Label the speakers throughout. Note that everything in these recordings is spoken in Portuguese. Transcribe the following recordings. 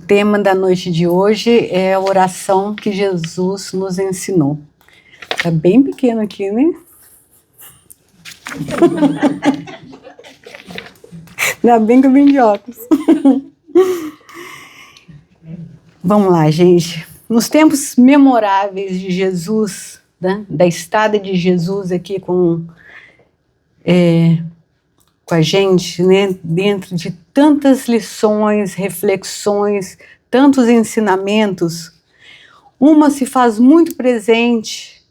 Speaker 1: O tema da noite de hoje é a oração que Jesus nos ensinou. Tá bem pequeno aqui, né? Ainda bem que eu vim de óculos. Vamos lá, gente. Nos tempos memoráveis de Jesus, né, da estada de Jesus aqui com a gente, né, dentro de tantas lições, reflexões, tantos ensinamentos, uma se faz muito presente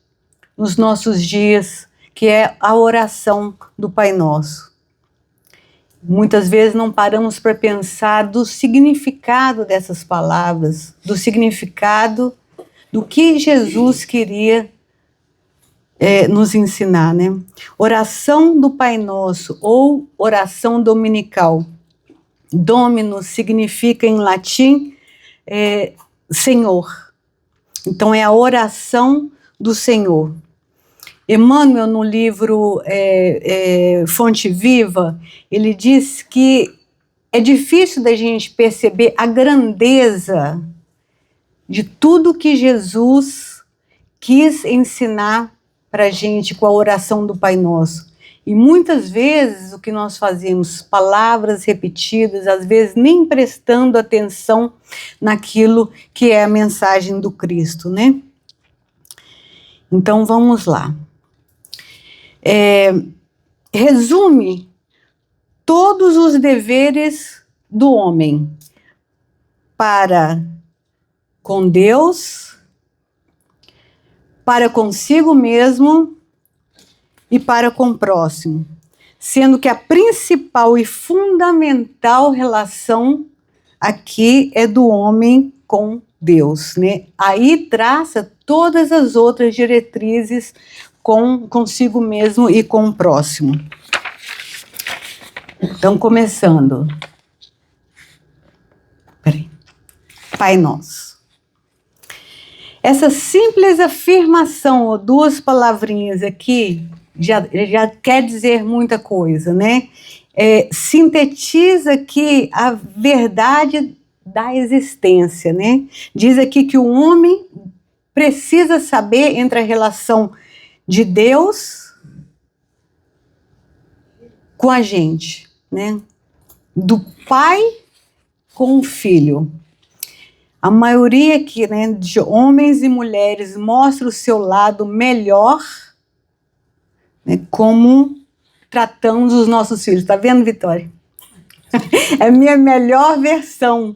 Speaker 1: nos nossos dias, que é a oração do Pai Nosso. Muitas vezes não paramos para pensar do significado dessas palavras, do significado do que Jesus queria nos ensinar, né? Oração do Pai Nosso ou oração dominical. Dominus significa em latim Senhor. Então é a oração do Senhor. Emmanuel, no livro Fonte Viva, ele diz que é difícil da gente perceber a grandeza de tudo que Jesus quis ensinar para a gente com a oração do Pai Nosso. E muitas vezes o que nós fazemos, palavras repetidas, às vezes nem prestando atenção naquilo que é a mensagem do Cristo, né? Então vamos lá. Resume todos os deveres do homem para com Deus, para consigo mesmo e para com o próximo, sendo que a principal e fundamental relação aqui é do homem com Deus, né? Aí traça todas as outras diretrizes consigo mesmo e com o próximo. Então, começando. Peraí. Pai Nosso. Essa simples afirmação, ou duas palavrinhas aqui, já quer dizer muita coisa, né? Sintetiza aqui a verdade da existência, né? Diz aqui que o homem precisa saber entre a relação de Deus com a gente, né? Do pai com o filho. A maioria aqui, né, de homens e mulheres mostra o seu lado melhor, né, como tratamos os nossos filhos. Tá vendo, Vitória? É a minha melhor versão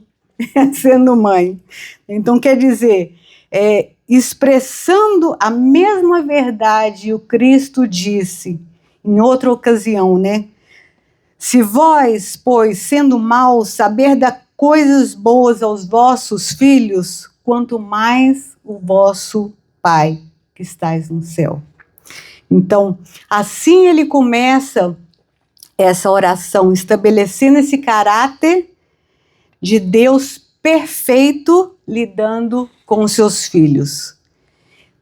Speaker 1: sendo mãe. Então, quer dizer, expressando a mesma verdade, o Cristo disse em outra ocasião, né? Se vós, pois, sendo maus, saber dar coisas boas aos vossos filhos, quanto mais o vosso Pai que estais no céu. Então, assim ele começa essa oração, estabelecendo esse caráter de Deus perfeito lidando com os seus filhos.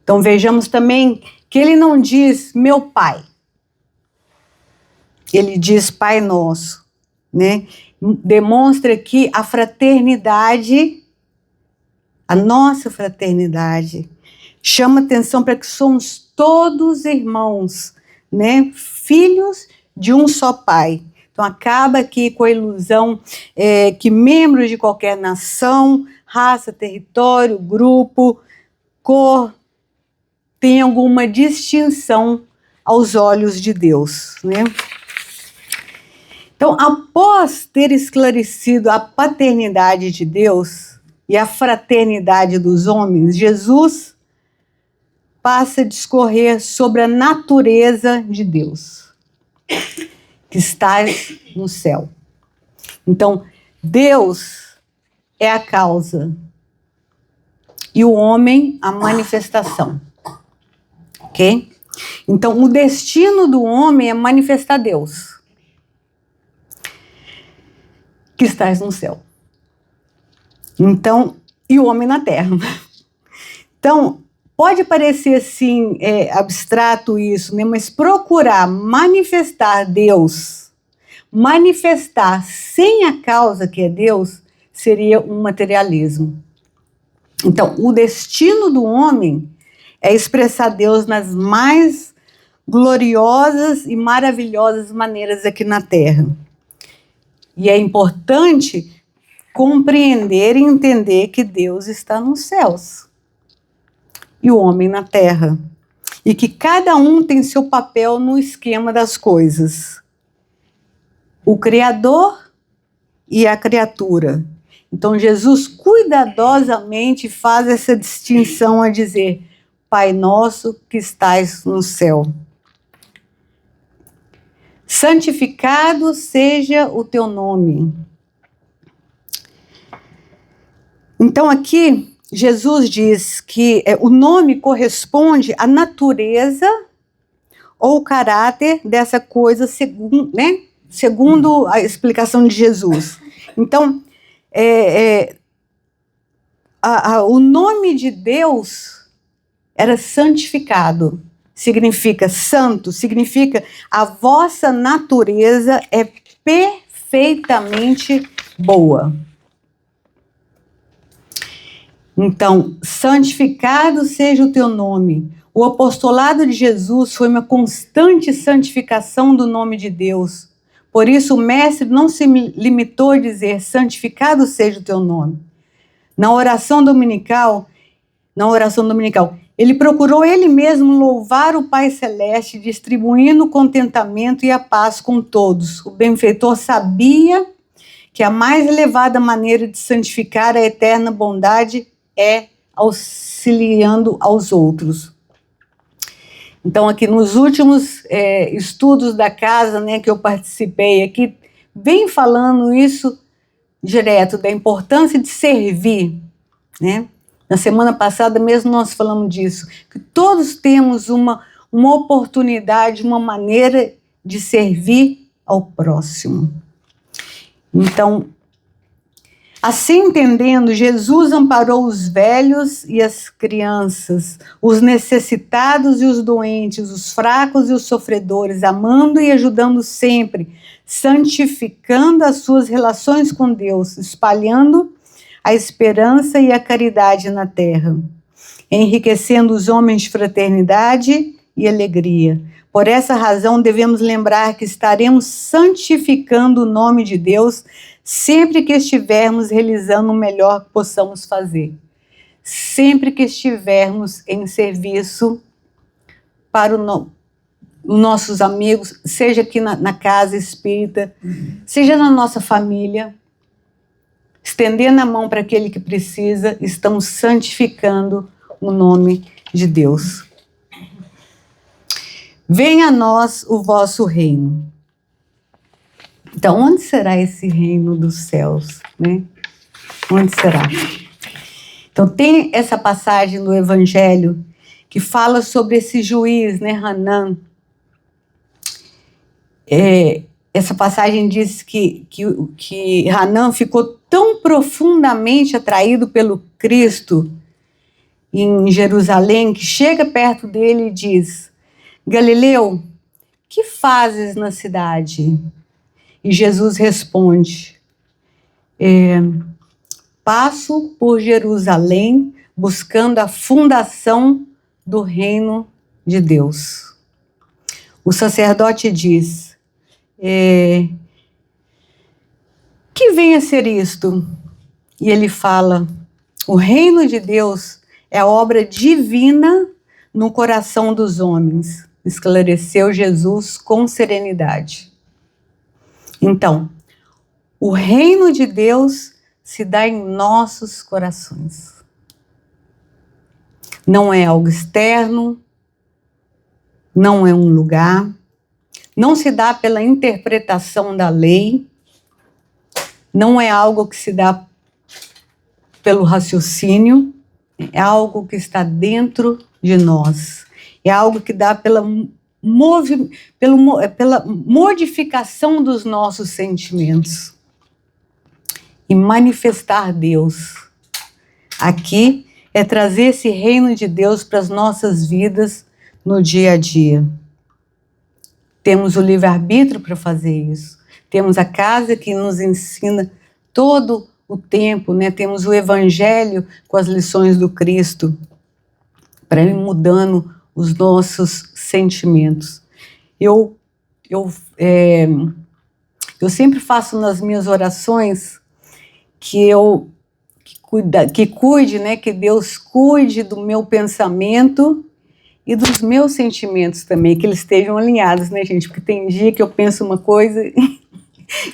Speaker 1: Então vejamos também que ele não diz meu pai, ele diz Pai Nosso, né? Demonstra aqui a fraternidade, a nossa fraternidade. Chama atenção para que somos todos irmãos, né? Filhos de um só Pai. Então acaba aqui com a ilusão que membros de qualquer nação, raça, território, grupo, cor, tem alguma distinção aos olhos de Deus, né? Então, após ter esclarecido a paternidade de Deus e a fraternidade dos homens, Jesus passa a discorrer sobre a natureza de Deus, que está no céu. Então, Deus é a causa e o homem a manifestação. Ok? Então, o destino do homem é manifestar Deus, que estás no céu. Então, e o homem na terra. Então, pode parecer assim, abstrato isso, né? Mas procurar manifestar Deus, manifestar sem a causa que é Deus, seria um materialismo. Então, o destino do homem é expressar Deus nas mais gloriosas e maravilhosas maneiras aqui na Terra. E é importante compreender e entender que Deus está nos céus e o homem na Terra. E que cada um tem seu papel no esquema das coisas. O Criador e a criatura. Então Jesus cuidadosamente faz essa distinção a dizer: Pai nosso que estais no céu. Santificado seja o teu nome. Então aqui Jesus diz que o nome corresponde à natureza ou caráter dessa coisa, segundo a explicação de Jesus. Então, o nome de Deus era santificado. Significa santo, significa a vossa natureza é perfeitamente boa. Então, santificado seja o teu nome. O apostolado de Jesus foi uma constante santificação do nome de Deus. Por isso o mestre não se limitou a dizer: santificado seja o teu nome. Na oração dominical, ele procurou ele mesmo louvar o Pai Celeste, distribuindo o contentamento e a paz com todos. O benfeitor sabia que a mais elevada maneira de santificar a eterna bondade é auxiliando aos outros. Então, aqui nos últimos estudos da casa, que eu participei aqui, vem falando isso direto, da importância de servir, Na semana passada mesmo nós falamos disso, que todos temos uma oportunidade, uma maneira de servir ao próximo. Então, assim entendendo, Jesus amparou os velhos e as crianças, os necessitados e os doentes, os fracos e os sofredores, amando e ajudando sempre, santificando as suas relações com Deus, espalhando a esperança e a caridade na terra, enriquecendo os homens de fraternidade e alegria. Por essa razão, devemos lembrar que estaremos santificando o nome de Deus sempre que estivermos realizando o melhor que possamos fazer. Sempre que estivermos em serviço para os nossos amigos, seja aqui na casa espírita, seja na nossa família, estendendo a mão para aquele que precisa, estamos santificando o nome de Deus. Venha a nós o vosso reino. Então, onde será esse reino dos céus? Onde será? Então, tem essa passagem do Evangelho que fala sobre esse juiz, Hanan. Essa passagem diz que Hanan ficou tão profundamente atraído pelo Cristo em Jerusalém, que chega perto dele e diz: Galileu, que fazes na cidade? E Jesus responde: passo por Jerusalém buscando a fundação do reino de Deus. O sacerdote diz: que vem a ser isto? E ele fala: o reino de Deus é a obra divina no coração dos homens, esclareceu Jesus com serenidade. Então, o reino de Deus se dá em nossos corações. Não é algo externo, não é um lugar, não se dá pela interpretação da lei, não é algo que se dá pelo raciocínio, é algo que está dentro de nós, é algo que dá pela modificação dos nossos sentimentos e manifestar Deus. Aqui é trazer esse reino de Deus para as nossas vidas no dia a dia. Temos o livre-arbítrio para fazer isso. Temos a casa que nos ensina todo o tempo, né? Temos o Evangelho com as lições do Cristo para ir mudando os nossos sentimentos. Eu sempre faço nas minhas orações que cuide, né? Que Deus cuide do meu pensamento e dos meus sentimentos também, que eles estejam alinhados, né, gente? Porque tem dia que eu penso uma coisa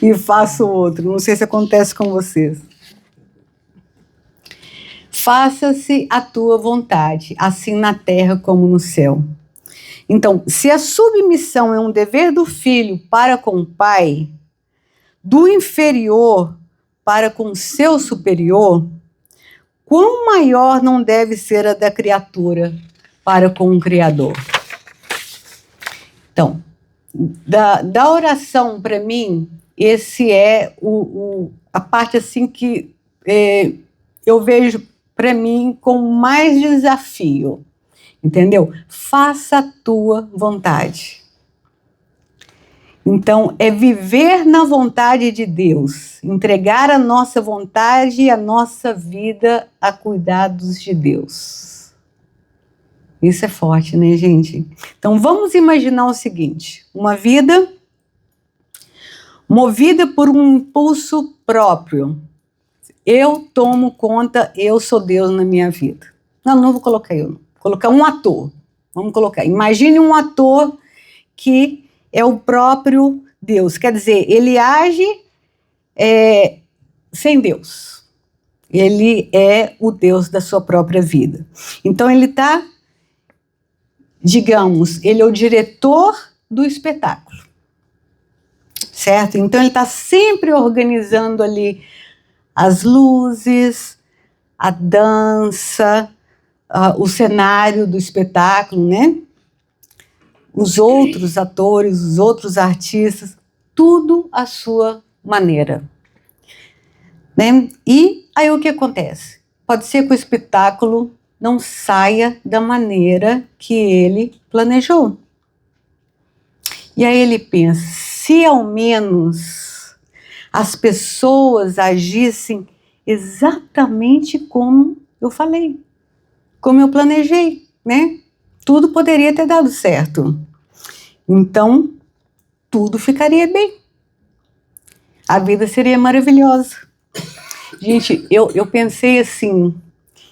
Speaker 1: e faço outra. Não sei se acontece com vocês. Faça-se a tua vontade, assim na terra como no céu. Então, se a submissão é um dever do filho para com o pai, do inferior para com o seu superior, quão maior não deve ser a da criatura para com o Criador? Então, da oração, para mim, esse é a parte assim que eu vejo para mim com mais desafio, entendeu? Faça a tua vontade. Então, é viver na vontade de Deus, entregar a nossa vontade e a nossa vida a cuidados de Deus. Isso é forte, né, gente? Então, vamos imaginar o seguinte: uma vida movida por um impulso próprio. Eu tomo conta, eu sou Deus na minha vida. Não vou colocar eu, vou colocar um ator. Vamos colocar, imagine um ator que é o próprio Deus. Quer dizer, ele age sem Deus. Ele é o Deus da sua própria vida. Então, ele está, digamos, ele é o diretor do espetáculo, certo? Então ele está sempre organizando ali as luzes, a dança, o cenário do espetáculo, né? Os outros atores, os outros artistas, tudo à sua maneira, né? E aí o que acontece? Pode ser que o espetáculo não saia da maneira que ele planejou. E aí ele pensa, se ao menos as pessoas agissem exatamente como eu falei, como eu planejei, né? Tudo poderia ter dado certo. Então, tudo ficaria bem. A vida seria maravilhosa. Gente, eu pensei assim,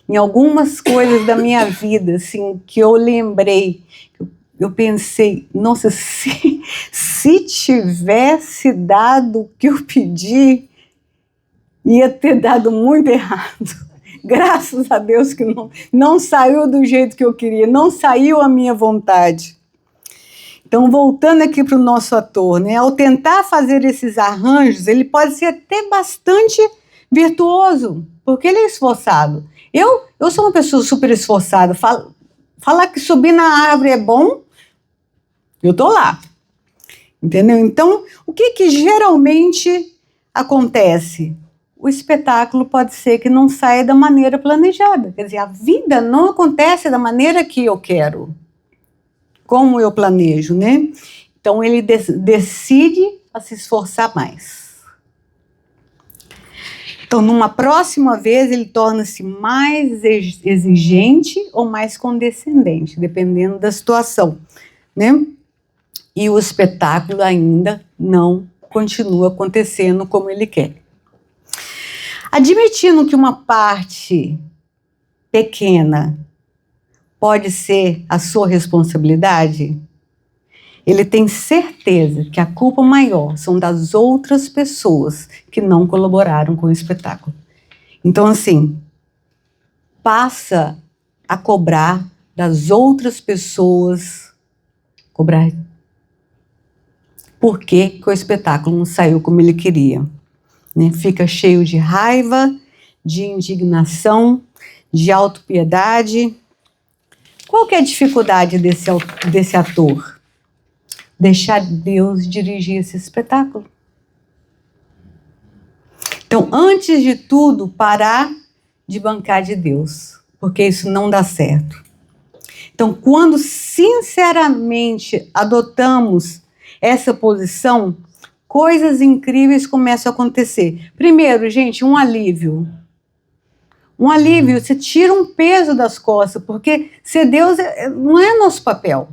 Speaker 1: em algumas coisas da minha vida, assim, que eu lembrei, eu pensei, nossa, se tivesse dado o que eu pedi, ia ter dado muito errado. Graças a Deus que não saiu do jeito que eu queria, não saiu a minha vontade. Então, voltando aqui para o nosso ator, né? Ao tentar fazer esses arranjos, ele pode ser até bastante virtuoso, porque ele é esforçado. Eu sou uma pessoa super esforçada. Falar que subir na árvore é bom, eu tô lá. Entendeu? Então, o que geralmente acontece? O espetáculo pode ser que não saia da maneira planejada. Quer dizer, a vida não acontece da maneira que eu quero, como eu planejo, né? Então, ele decide a se esforçar mais. Então, numa próxima vez, ele torna-se mais exigente ou mais condescendente, dependendo da situação, né? E o espetáculo ainda não continua acontecendo como ele quer. Admitindo que uma parte pequena pode ser a sua responsabilidade, ele tem certeza que a culpa maior são das outras pessoas que não colaboraram com o espetáculo. Então, assim, passa a cobrar das outras pessoas, cobrar por que o espetáculo não saiu como ele queria, né? Fica cheio de raiva, de indignação, de autopiedade. Qual que é a dificuldade desse ator? Deixar Deus dirigir esse espetáculo. Então, antes de tudo, parar de bancar de Deus, porque isso não dá certo. Então, quando sinceramente adotamos essa posição, coisas incríveis começam a acontecer. Primeiro, gente, um alívio. Um alívio, você tira um peso das costas, porque ser Deus não é nosso papel.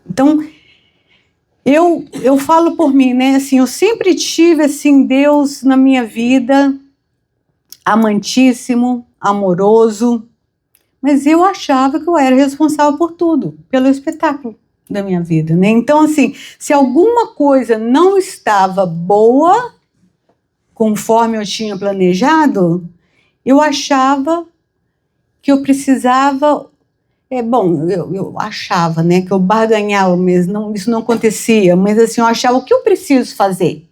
Speaker 1: Então, eu falo por mim, né? Assim, eu sempre tive assim, Deus na minha vida, amantíssimo, amoroso, mas eu achava que eu era responsável por tudo, pelo espetáculo da minha vida, né? Então, assim, se alguma coisa não estava boa, conforme eu tinha planejado, eu achava que eu precisava... eu achava, né, que eu barganhava mesmo, não, isso não acontecia, mas assim, eu achava, o que eu preciso fazer?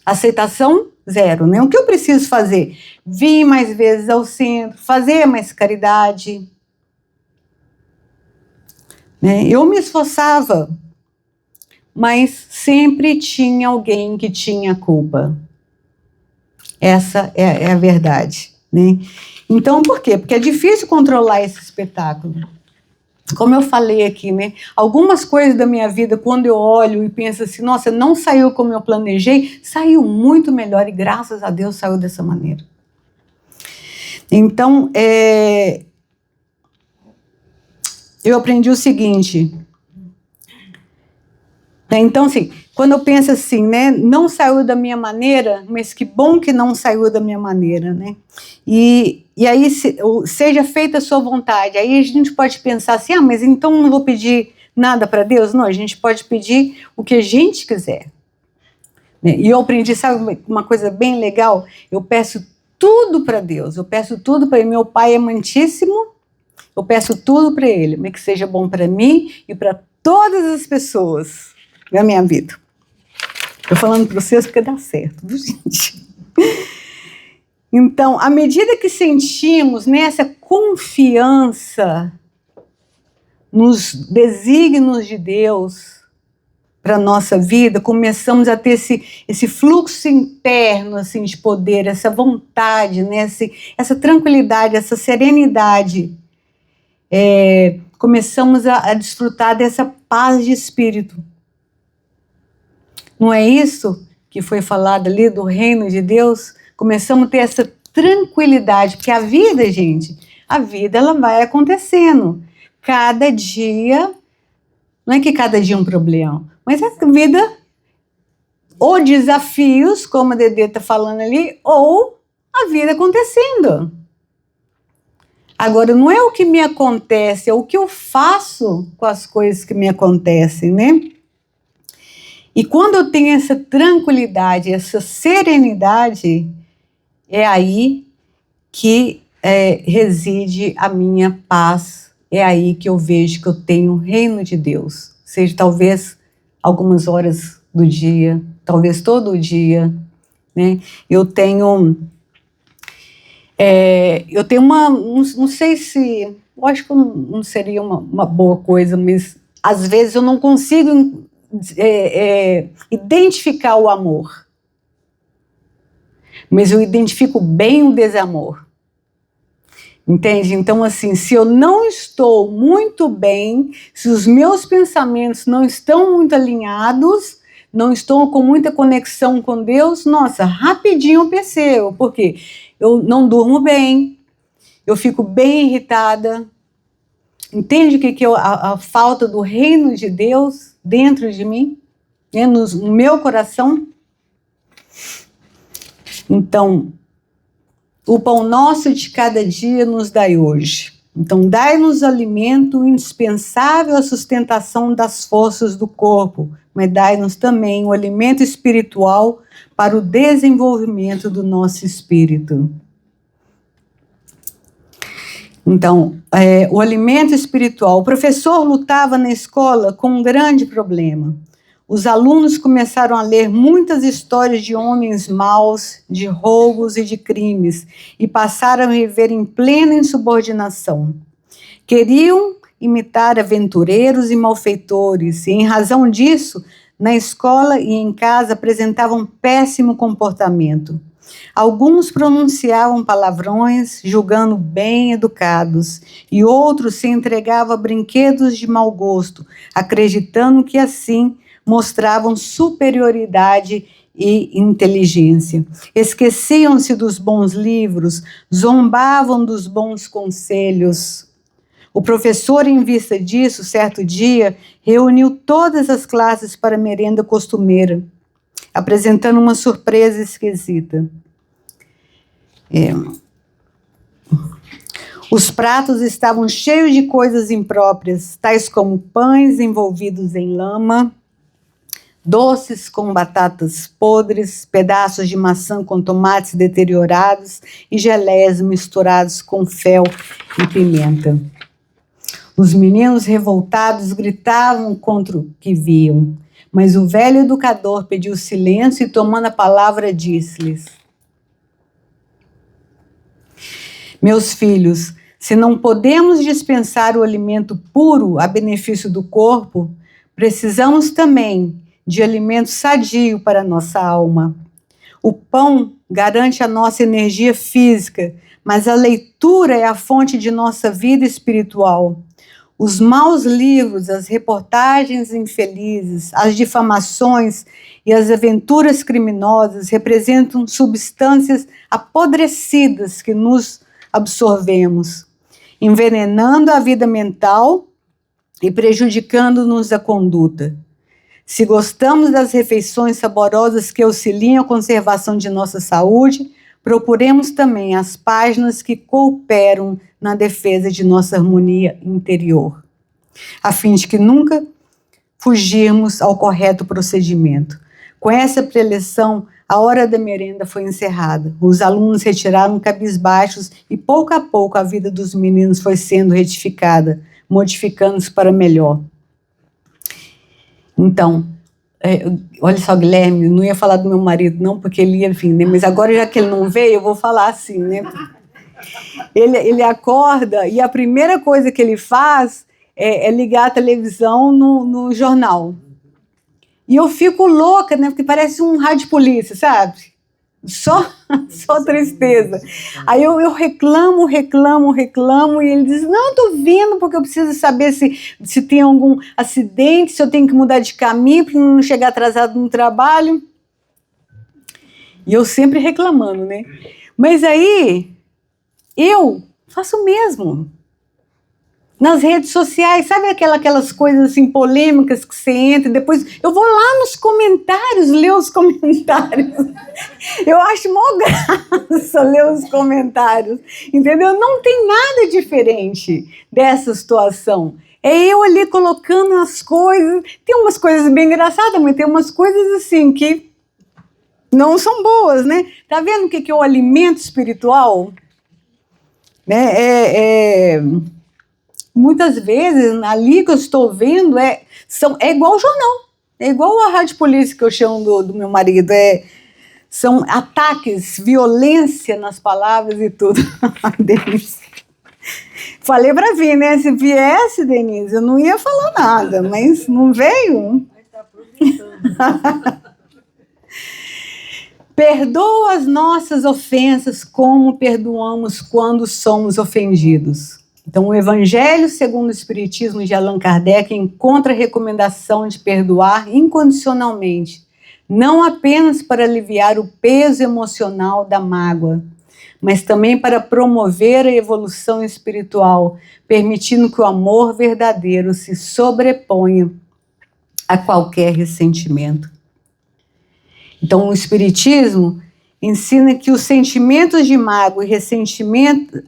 Speaker 1: Aceitação, zero, né? O que eu preciso fazer? Vir mais vezes ao centro, fazer mais caridade, né? Eu me esforçava, mas sempre tinha alguém que tinha culpa. Essa é a verdade, né? Então, por quê? Porque é difícil controlar esse espetáculo. Como eu falei aqui, né? Algumas coisas da minha vida, quando eu olho e penso assim, nossa, não saiu como eu planejei, saiu muito melhor e graças a Deus saiu dessa maneira. Então, eu aprendi o seguinte. Então, assim, quando eu penso assim, né, não saiu da minha maneira, mas que bom que não saiu da minha maneira, né? E aí, seja feita a sua vontade. Aí a gente pode pensar assim, mas então não vou pedir nada para Deus? Não, a gente pode pedir o que a gente quiser. Né? E eu aprendi, sabe, uma coisa bem legal? Eu peço tudo para Deus, eu peço tudo para Ele. Meu Pai é amantíssimo, eu peço tudo para Ele, mas que seja bom para mim e para todas as pessoas na minha vida. Estou falando para vocês porque dá certo, viu, gente? Então, à medida que sentimos nessa confiança nos desígnios de Deus para a nossa vida, começamos a ter esse fluxo interno assim, de poder, essa vontade, né? Essa tranquilidade, essa serenidade. Começamos a desfrutar dessa paz de espírito. Não é isso que foi falado ali do reino de Deus? Começamos a ter essa tranquilidade, porque a vida, gente, a vida ela vai acontecendo. Cada dia, não é que cada dia é um problema, mas a vida, ou desafios, como a Dedê está falando ali, ou a vida acontecendo. Agora, não é o que me acontece, é o que eu faço com as coisas que me acontecem, né? E quando eu tenho essa tranquilidade, essa serenidade, é aí que reside a minha paz, é aí que eu vejo que eu tenho o reino de Deus. Seja talvez algumas horas do dia, talvez todo o dia, né? Eu tenho uma, não sei se, eu acho que não seria uma boa coisa, mas às vezes eu não consigo identificar o amor, mas eu identifico bem o desamor, entende? Então, assim, se eu não estou muito bem, se os meus pensamentos não estão muito alinhados, não estou com muita conexão com Deus, nossa, rapidinho eu percebo, porque eu não durmo bem, eu fico bem irritada. Entende o que é a falta do reino de Deus dentro de mim, né, no meu coração? Então, o pão nosso de cada dia nos dai hoje. Então, dai-nos alimento indispensável à sustentação das forças do corpo, mas dai-nos também o alimento espiritual para o desenvolvimento do nosso espírito. Então, o alimento espiritual. O professor lutava na escola com um grande problema. Os alunos começaram a ler muitas histórias de homens maus, de roubos e de crimes, e passaram a viver em plena insubordinação. Queriam imitar aventureiros e malfeitores, e em razão disso, na escola e em casa apresentavam péssimo comportamento. Alguns pronunciavam palavrões, julgando bem educados, e outros se entregavam a brinquedos de mau gosto, acreditando que assim mostravam superioridade e inteligência. Esqueciam-se dos bons livros, zombavam dos bons conselhos. O professor, em vista disso, certo dia, reuniu todas as classes para a merenda costumeira, apresentando uma surpresa esquisita. Os pratos estavam cheios de coisas impróprias, tais como pães envolvidos em lama, doces com batatas podres, pedaços de maçã com tomates deteriorados e geleias misturados com fel e pimenta. Os meninos revoltados gritavam contra o que viam, mas o velho educador pediu silêncio e, tomando a palavra, disse-lhes: meus filhos, se não podemos dispensar o alimento puro a benefício do corpo, precisamos também de alimento sadio para a nossa alma. O pão garante a nossa energia física, mas a leitura é a fonte de nossa vida espiritual. Os maus livros, as reportagens infelizes, as difamações e as aventuras criminosas representam substâncias apodrecidas que nos absorvemos, envenenando a vida mental e prejudicando-nos a conduta. Se gostamos das refeições saborosas que auxiliam a conservação de nossa saúde, procuremos também as páginas que cooperam na defesa de nossa harmonia interior, a fim de que nunca fugirmos ao correto procedimento. Com essa preleção, a hora da merenda foi encerrada. Os alunos retiraram cabisbaixos e, pouco a pouco, a vida dos meninos foi sendo retificada, modificando-se para melhor. Então, olha só, Guilherme, não ia falar do meu marido, não, porque ele ia vir, né? Mas agora, já que ele não veio, eu vou falar assim, né? Ele acorda e a primeira coisa que ele faz é ligar a televisão no jornal. E eu fico louca, né? Porque parece um rádio polícia, sabe? Só tristeza. Aí eu reclamo, e ele diz, não, tô vindo porque eu preciso saber se tem algum acidente, se eu tenho que mudar de caminho para não chegar atrasado no trabalho. E eu sempre reclamando, né? Mas aí, eu faço o mesmo. Nas redes sociais, sabe aquelas coisas assim polêmicas que você entra e depois eu vou lá nos comentários, ler os comentários. Eu acho mó graça ler os comentários, entendeu? Não tem nada diferente dessa situação. É eu ali colocando as coisas, tem umas coisas bem engraçadas, mas tem umas coisas assim que não são boas, né? Tá vendo o que é o alimento espiritual? Né? Muitas vezes, ali que eu estou vendo, é igual o jornal, é igual a rádio polícia que eu chamo do meu marido, são ataques, violência nas palavras e tudo. Denise. Falei para vir, né? Se viesse, Denise, eu não ia falar nada, mas não veio. Perdoa as nossas ofensas como perdoamos quando somos ofendidos. Então, o Evangelho segundo o Espiritismo de Allan Kardec encontra a recomendação de perdoar incondicionalmente, não apenas para aliviar o peso emocional da mágoa, mas também para promover a evolução espiritual, permitindo que o amor verdadeiro se sobreponha a qualquer ressentimento. Então, o Espiritismo ensina que os sentimentos de mágoa e ressentimento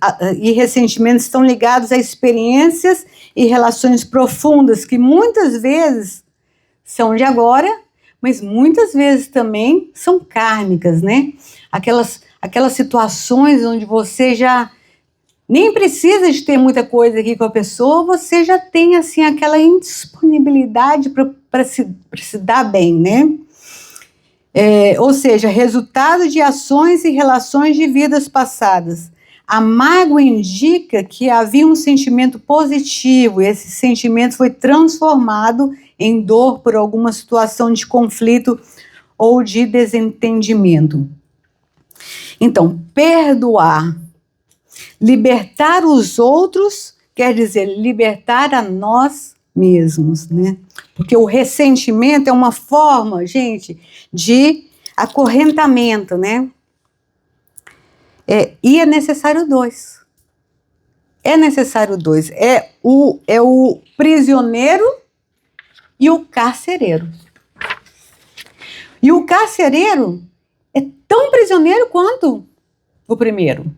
Speaker 1: estão ligados a experiências e relações profundas que muitas vezes são de agora, mas muitas vezes também são kármicas, né? Aquelas situações onde você já nem precisa de ter muita coisa aqui com a pessoa, você já tem assim aquela indisponibilidade para se dar bem, né? Ou seja, resultado de ações e relações de vidas passadas. A mágoa indica que havia um sentimento positivo, e esse sentimento foi transformado em dor por alguma situação de conflito ou de desentendimento. Então, perdoar, libertar os outros, quer dizer, libertar a nós mesmos, né? Porque o ressentimento é uma forma, gente, de acorrentamento, né? E é necessário dois. É necessário dois. É o prisioneiro e o carcereiro. E o carcereiro é tão prisioneiro quanto o primeiro.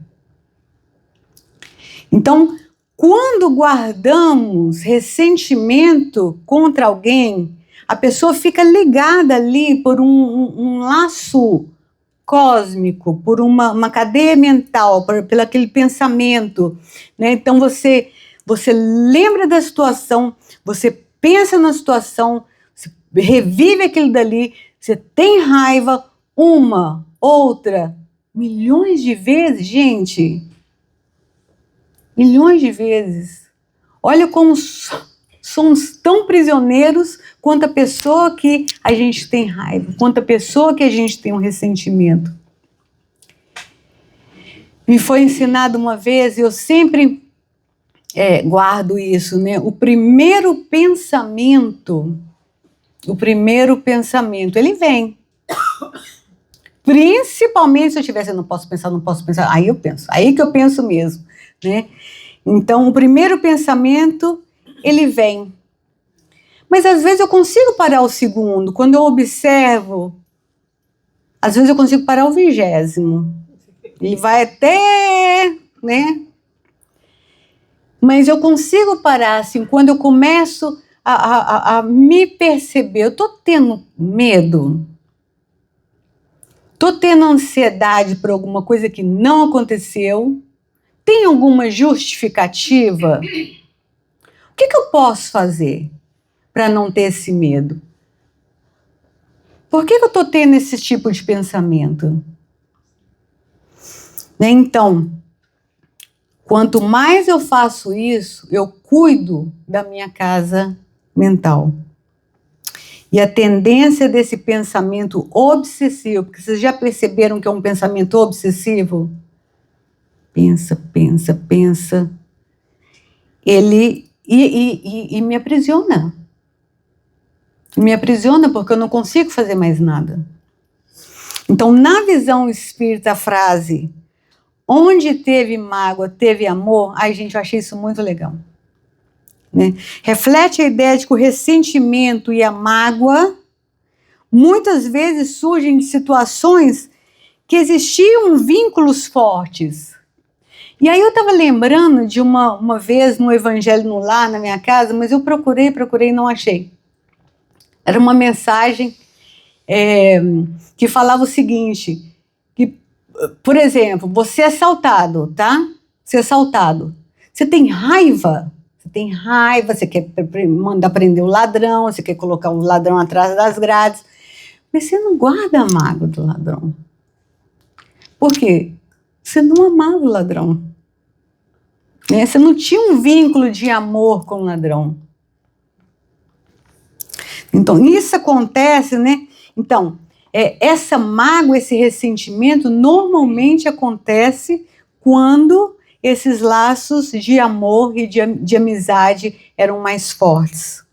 Speaker 1: Então, quando guardamos ressentimento contra alguém, a pessoa fica ligada ali por um laço cósmico, por uma cadeia mental, pelo aquele pensamento, né? Então você lembra da situação, você pensa na situação, você revive aquilo dali, você tem raiva uma, outra, milhões de vezes, gente. Milhões de vezes. Olha como somos tão prisioneiros quanto a pessoa que a gente tem raiva, quanto a pessoa que a gente tem um ressentimento. Me foi ensinado uma vez, e eu sempre guardo isso, né? O primeiro pensamento, ele vem. Principalmente se eu tivesse, eu não posso pensar, aí eu penso, aí que eu penso mesmo, né? Então, o primeiro pensamento, ele vem. Mas às vezes eu consigo parar o segundo. Quando eu observo, às vezes eu consigo parar o 20º. Ele vai até, né? Mas eu consigo parar, assim, quando eu começo a me perceber. Eu estou tendo medo. Estou tendo ansiedade por alguma coisa que não aconteceu. Tem alguma justificativa? O que eu posso fazer para não ter esse medo? Por que eu estou tendo esse tipo de pensamento? Né? Então, quanto mais eu faço isso, eu cuido da minha casa mental. E a tendência desse pensamento obsessivo, porque vocês já perceberam que é um pensamento obsessivo? Pensa. Ele me aprisiona. Me aprisiona porque eu não consigo fazer mais nada. Então, na visão espírita, a frase onde teve mágoa, teve amor, ai gente, eu achei isso muito legal. Né? Reflete a ideia de que o ressentimento e a mágoa muitas vezes surgem de situações que existiam vínculos fortes. E aí eu estava lembrando de uma vez no Evangelho no Lar, na minha casa, mas eu procurei e não achei. Era uma mensagem que falava o seguinte, que, por exemplo, você é assaltado, tá? Você é assaltado. Você tem raiva, você quer mandar prender o ladrão, você quer colocar o ladrão atrás das grades, mas você não guarda a mágoa do ladrão. Por quê? Você não amava o ladrão. Né? Você não tinha um vínculo de amor com o ladrão. Então, isso acontece, né? Então, essa mágoa, esse ressentimento, normalmente acontece quando esses laços de amor e de amizade eram mais fortes.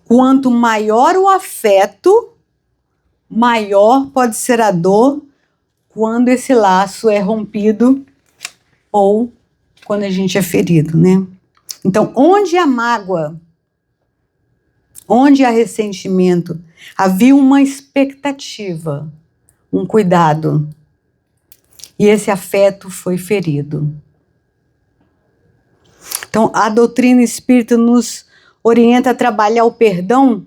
Speaker 1: Quanto maior o afeto, maior pode ser a dor quando esse laço é rompido ou quando a gente é ferido, né? Então, onde há mágoa, onde há ressentimento, havia uma expectativa, um cuidado. E esse afeto foi ferido. Então, a doutrina espírita nos orienta a trabalhar o perdão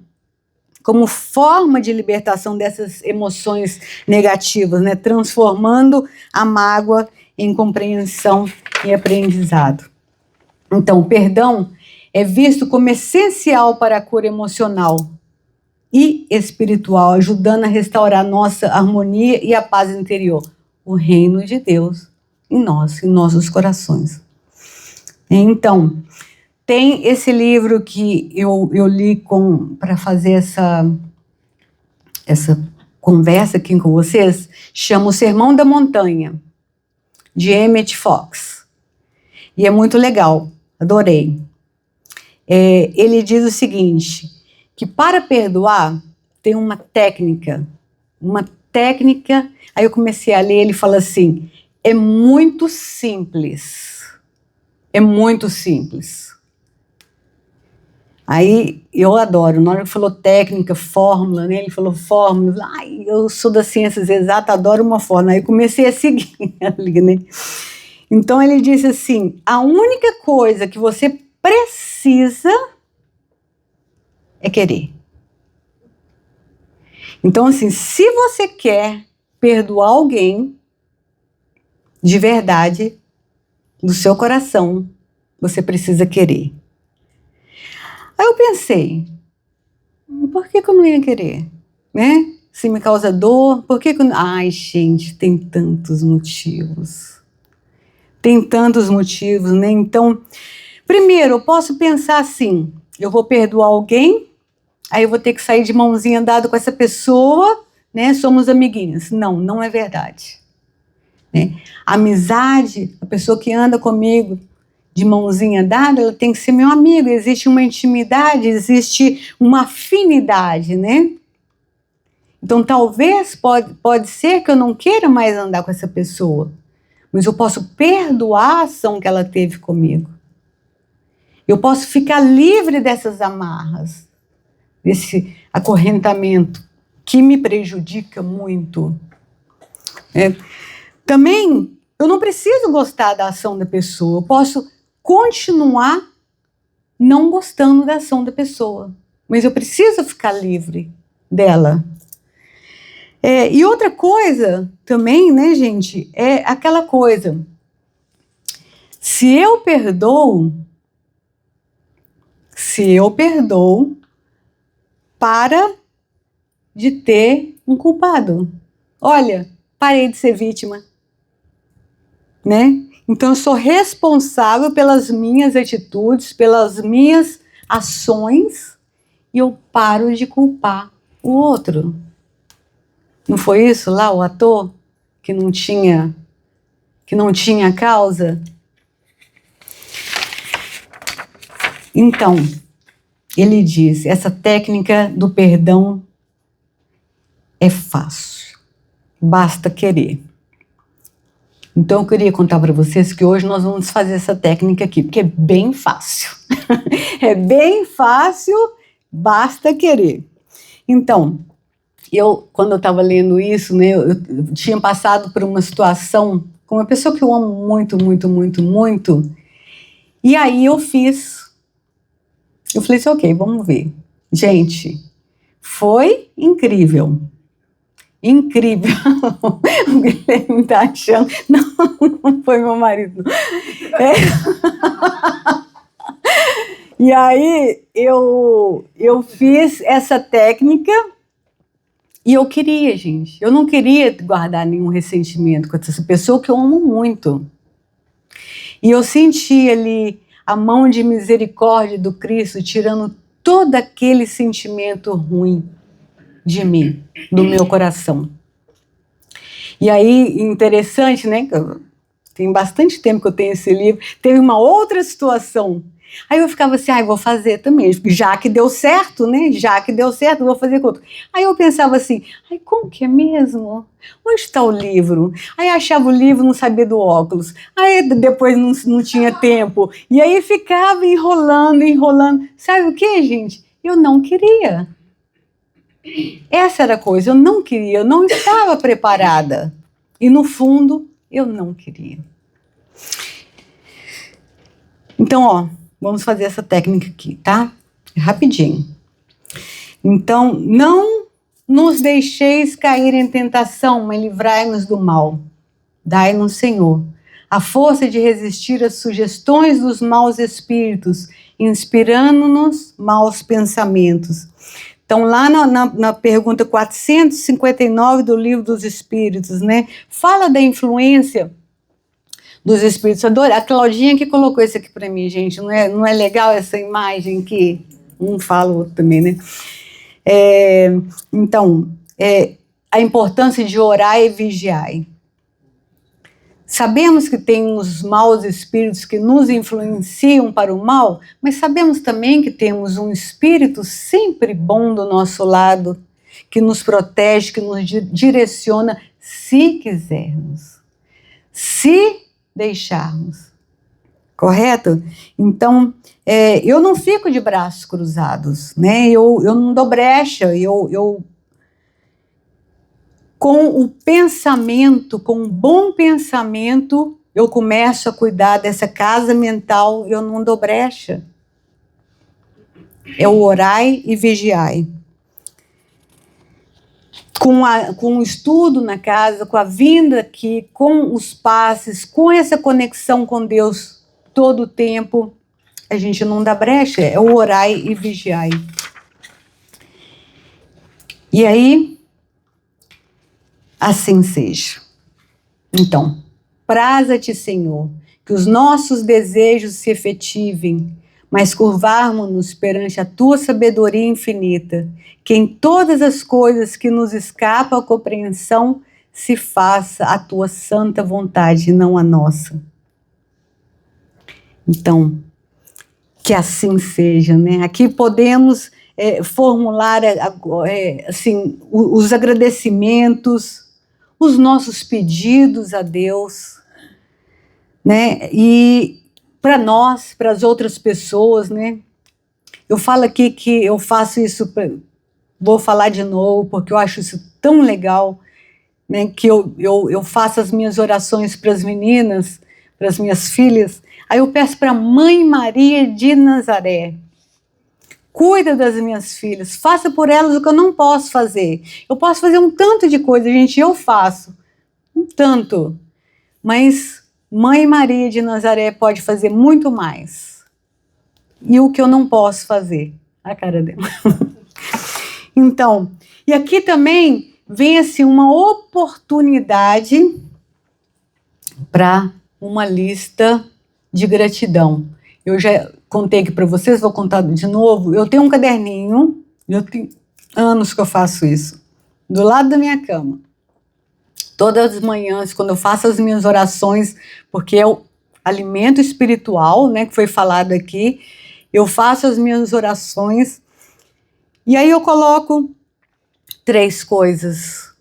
Speaker 1: como forma de libertação dessas emoções negativas, né? Transformando a mágoa em compreensão e aprendizado. Então, o perdão é visto como essencial para a cura emocional e espiritual, ajudando a restaurar nossa harmonia e a paz interior. O reino de Deus em nós, em nossos corações. Então, tem esse livro que eu li para fazer essa conversa aqui com vocês, chama O Sermão da Montanha, de Emmett Fox. E é muito legal, adorei. ele diz o seguinte, que para perdoar tem uma técnica, aí eu comecei a ler, ele fala assim, é muito simples. Aí eu adoro, na hora que falou técnica, fórmula, né? Ele falou fórmula, ai, eu sou das ciências exatas, adoro uma fórmula. Aí eu comecei a seguir ali, né? Então ele disse assim, a única coisa que você precisa é querer. Então assim, se você quer perdoar alguém de verdade, do seu coração, você precisa querer. Aí eu pensei, por que eu não ia querer? Né? Se me causa dor, por que eu não... Ai, gente, tem tantos motivos. Né? Então, primeiro, eu posso pensar assim, eu vou perdoar alguém, aí eu vou ter que sair de mãozinha dada com essa pessoa, né? Somos amiguinhas. Não, não é verdade. Né? Amizade, a pessoa que anda comigo de mãozinha dada, ela tem que ser meu amigo, existe uma intimidade, existe uma afinidade, né? Então talvez, pode ser que eu não queira mais andar com essa pessoa, mas eu posso perdoar a ação que ela teve comigo. Eu posso ficar livre dessas amarras, desse acorrentamento que me prejudica muito. Também, eu não preciso gostar da ação da pessoa, eu posso continuar não gostando da ação da pessoa, mas eu preciso ficar livre dela. E outra coisa também, né, gente, é aquela coisa, se eu perdoo, para de ter um culpado. Olha, parei de ser vítima, né? Então eu sou responsável pelas minhas atitudes, pelas minhas ações, e eu paro de culpar o outro. Não foi isso lá, o ator que não tinha causa? Então, ele diz, essa técnica do perdão é fácil, basta querer. Então eu queria contar para vocês que hoje nós vamos fazer essa técnica aqui, porque é bem fácil. É bem fácil, basta querer. Então, quando eu estava lendo isso, né, eu tinha passado por uma situação com uma pessoa que eu amo muito, muito, muito, muito, e aí eu falei assim, ok, vamos ver. Gente, foi incrível. Incrível. O Guilherme está achando. Não foi meu marido. E aí eu fiz essa técnica e eu queria, gente. Eu não queria guardar nenhum ressentimento com essa pessoa que eu amo muito. E eu senti ali a mão de misericórdia do Cristo tirando todo aquele sentimento ruim de mim, do meu coração. E aí, interessante, né? Tem bastante tempo que eu tenho esse livro. Teve uma outra situação. Aí eu ficava assim, vou fazer também. Já que deu certo, né? Já que deu certo, vou fazer com outro. Aí eu pensava assim, como que é mesmo? Onde está o livro? Aí achava o livro, não sabia do óculos. Aí depois não tinha tempo. E aí ficava enrolando. Sabe o que, gente? Eu não queria. Essa era a coisa, eu não queria, eu não estava preparada. E no fundo, eu não queria. Então, vamos fazer essa técnica aqui, tá? Rapidinho. Então, não nos deixeis cair em tentação, mas livrai-nos do mal. Dai-nos, Senhor, a força de resistir às sugestões dos maus espíritos, inspirando-nos maus pensamentos. Então, lá na pergunta 459 do Livro dos Espíritos, né, fala da influência dos espíritos. Adoro. A Claudinha que colocou isso aqui para mim, gente. Não é legal essa imagem que um fala, o outro também, né? Então, a importância de orar e vigiar. Sabemos que tem uns maus espíritos que nos influenciam para o mal, mas sabemos também que temos um espírito sempre bom do nosso lado, que nos protege, que nos direciona, se quisermos, se deixarmos. Correto? Então, eu não fico de braços cruzados, né? Eu não dou brecha, com o pensamento, com um bom pensamento, eu começo a cuidar dessa casa mental, eu não dou brecha. É o orai e vigiai. Com o estudo na casa, com a vinda aqui, com os passes, com essa conexão com Deus todo o tempo, a gente não dá brecha, é o orai e vigiai. E aí, assim seja. Então, praza-te, Senhor, que os nossos desejos se efetivem, mas curvarmos-nos perante a tua sabedoria infinita, que em todas as coisas que nos escapam à compreensão, se faça a tua santa vontade, não a nossa. Então, que assim seja, né? Aqui podemos formular assim, os agradecimentos, os nossos pedidos a Deus, né? E para nós, para as outras pessoas, né? Eu falo aqui que eu faço isso, vou falar de novo, porque eu acho isso tão legal, né? Que eu faço as minhas orações para as meninas, para as minhas filhas. Aí eu peço para a Mãe Maria de Nazaré, cuida das minhas filhas, faça por elas o que eu não posso fazer. Eu posso fazer um tanto de coisa, gente, eu faço, um tanto. Mas Mãe Maria de Nazaré pode fazer muito mais. E o que eu não posso fazer? A cara dela. Então, e aqui também vem assim uma oportunidade para uma lista de gratidão. Eu já contei aqui para vocês, vou contar de novo. Eu tenho um caderninho, eu tenho anos que eu faço isso, do lado da minha cama. Todas as manhãs, quando eu faço as minhas orações, porque é o alimento espiritual, né, que foi falado aqui, eu faço as minhas orações, e aí eu coloco 3 coisas.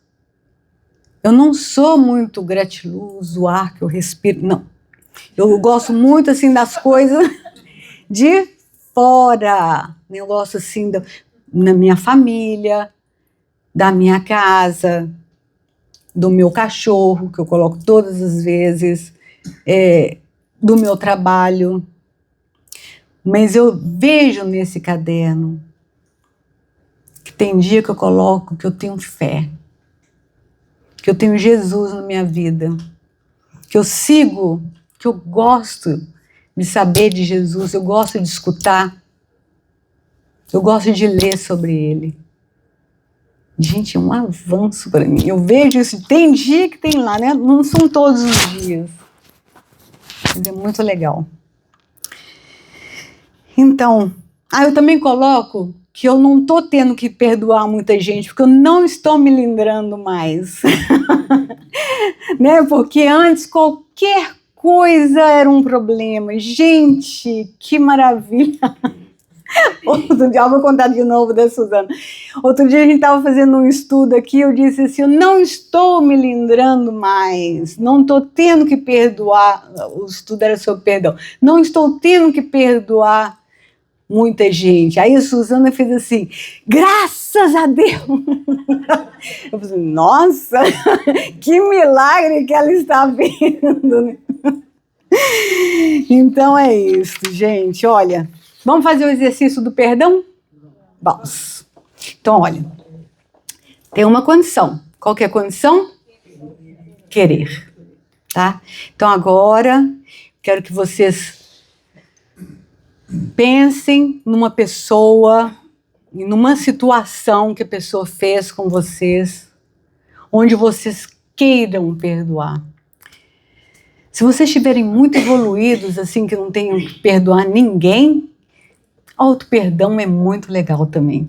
Speaker 1: Eu não sou muito gratiluz, o ar que eu respiro, não. Eu gosto muito, assim, das coisas de fora. Eu gosto, assim, da minha família, da minha casa, do meu cachorro, que eu coloco todas as vezes, do meu trabalho. Mas eu vejo nesse caderno que tem dia que eu coloco que eu tenho fé, que eu tenho Jesus na minha vida, que eu sigo, que eu gosto de saber de Jesus, eu gosto de escutar, eu gosto de ler sobre ele. Gente, é um avanço para mim. Eu vejo isso, tem dia que tem lá, né? Não são todos os dias. Mas é muito legal. Então, eu também coloco que eu não estou tendo que perdoar muita gente, porque eu não estou me lembrando mais. Né? Porque antes qualquer coisa era um problema. Gente, que maravilha! Outro dia, eu vou contar de novo da Suzana. Outro dia a gente estava fazendo um estudo aqui, eu disse assim, eu não estou me lembrando mais, não estou tendo que perdoar, o estudo era sobre perdão, não estou tendo que perdoar muita gente. Aí a Suzana fez assim, graças a Deus! Eu falei, nossa, que milagre que ela está vendo, né? Então é isso, gente, olha, vamos fazer o exercício do perdão? Vamos. Então, olha, tem uma condição. Qual que é a condição? Querer, tá? Então agora, quero que vocês pensem numa pessoa, numa situação que a pessoa fez com vocês, onde vocês queiram perdoar. Se vocês estiverem muito evoluídos, assim, que não tenham que perdoar ninguém, auto-perdão é muito legal também.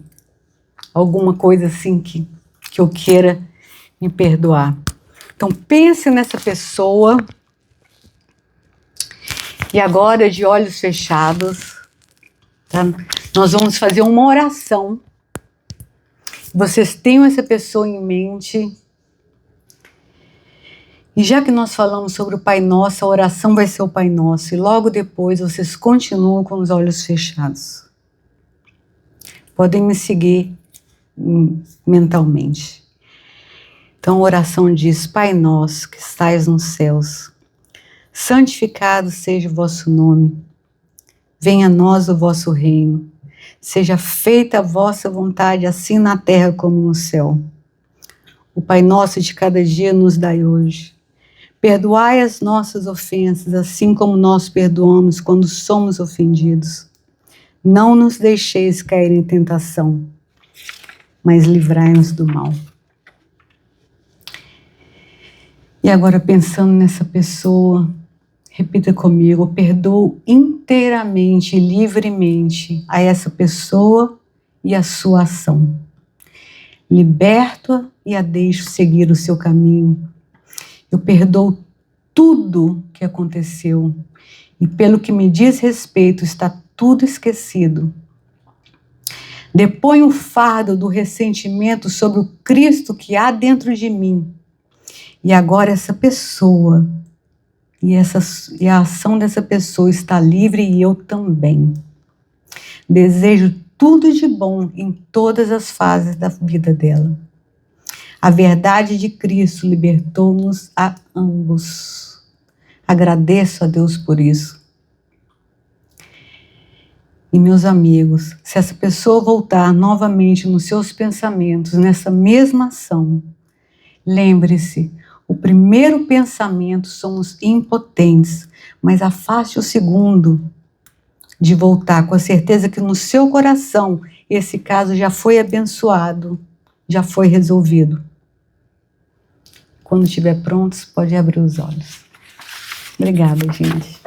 Speaker 1: Alguma coisa assim que eu queira me perdoar. Então pense nessa pessoa E agora, de olhos fechados, tá? Nós vamos fazer uma oração. Vocês tenham essa pessoa em mente. E já que nós falamos sobre o Pai Nosso, a oração vai ser o Pai Nosso. E logo depois vocês continuam com os olhos fechados. Podem me seguir mentalmente. Então a oração diz: Pai Nosso que estais nos céus, santificado seja o vosso nome. Venha a nós o vosso reino. Seja feita a vossa vontade, assim na terra como no céu. O Pai Nosso de cada dia nos dai hoje. Perdoai as nossas ofensas, assim como nós perdoamos quando somos ofendidos. Não nos deixeis cair em tentação, mas livrai-nos do mal. E agora, pensando nessa pessoa, repita comigo: eu perdoo inteiramente e livremente a essa pessoa e a sua ação. Liberto-a e a deixo seguir o seu caminho. Eu perdoo tudo que aconteceu e, pelo que me diz respeito, está tudo esquecido. Deponho o fardo do ressentimento sobre o Cristo que há dentro de mim. E agora essa pessoa e a ação dessa pessoa está livre e eu também. Desejo tudo de bom em todas as fases da vida dela. A verdade de Cristo libertou-nos a ambos. Agradeço a Deus por isso. E meus amigos, se essa pessoa voltar novamente nos seus pensamentos, nessa mesma ação, lembre-se, o primeiro pensamento somos impotentes, mas afaste o segundo de voltar com a certeza que no seu coração esse caso já foi abençoado, já foi resolvido. Quando estiver prontos, pode abrir os olhos. Obrigada, gente.